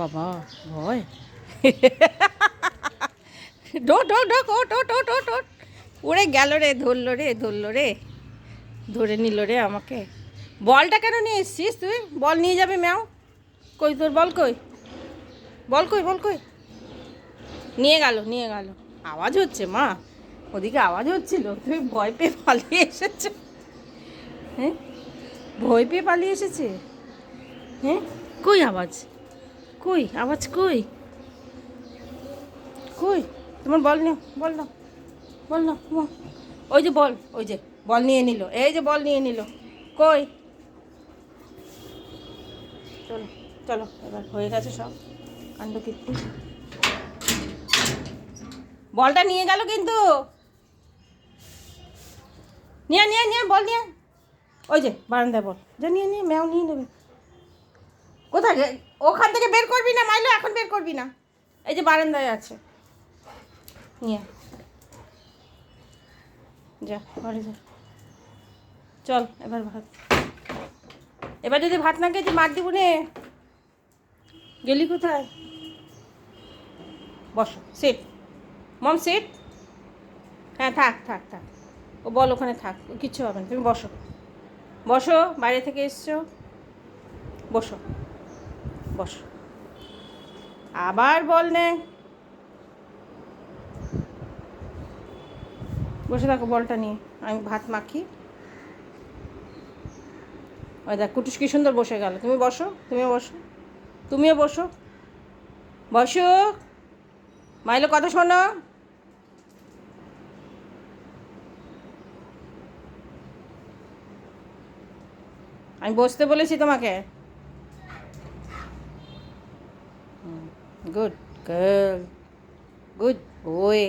বাবা ভয় ঢোক ঢোক ঢোক ওট ওট ওট ওট ওট উড়ে গেল রে, ধরলো রে, ধরলো রে, ধরে নিল রে আমাকে। বলটা কেন নিয়ে এসছিস তুই? বল নিয়ে যাবে ম্যাও। কই তোর বল কই? বল কই, বল কই? নিয়ে গেল, নিয়ে গেল। আওয়াজ হচ্ছে মা, ওদিকে আওয়াজ হচ্ছিল, তুমি ভয় পেয়ে পালিয়ে এসেছো। হ্যাঁ, ভয় পেয়ে পালিয়ে এসেছে। হ্যাঁ, কই আওয়াজ? কই আওয়াজ? কই কই তোমার বল নাও, বল নাও, বল নাও। ওই যে বল, ওই যে বল নিয়ে নিল, এই যে বল নিয়ে নিল। কই? চলো চলো, এবার হয়ে গেছে সব কাণ্ড কীর্তি। বলটা নিয়ে গেল কিন্তু। নিয়ে নিয়ে নিয়ে বল নিয়ে। ওই যে বারান্দায় বল, যা নিয়ে নিয়ে, ম্যাও নিয়ে নেবে। কোথায়? ওখান থেকে বের করবি না মাইলো, এখন বের করবি না। এই যে বারান্দায় আছে, নিয়ে যা, ঘরে যা। চল এবার ভাত। এবার যদি ভাত না খেয়েছি মার দিব নে। গেলি কোথায়? বসো, সিট মম, সিট। হ্যাঁ থাক থাক থাক, ও বল ওখানে থাক, কিচ্ছু হবে না, তুমি বসো। বসো, বাইরে থেকে এসছো, বসো বসো। আবার বল নে। বসে থাকো বলটা নিয়ে, আমি ভাত মাখি। ওই দেখ কুটুস কি সুন্দর বসে গেল। তুমি বসো, তুমিও বসো, তুমিও বসো, বসো। মাইলো কথা শোনো। আমি বসতে বলেছি তোমাকে। Good girl, good boy.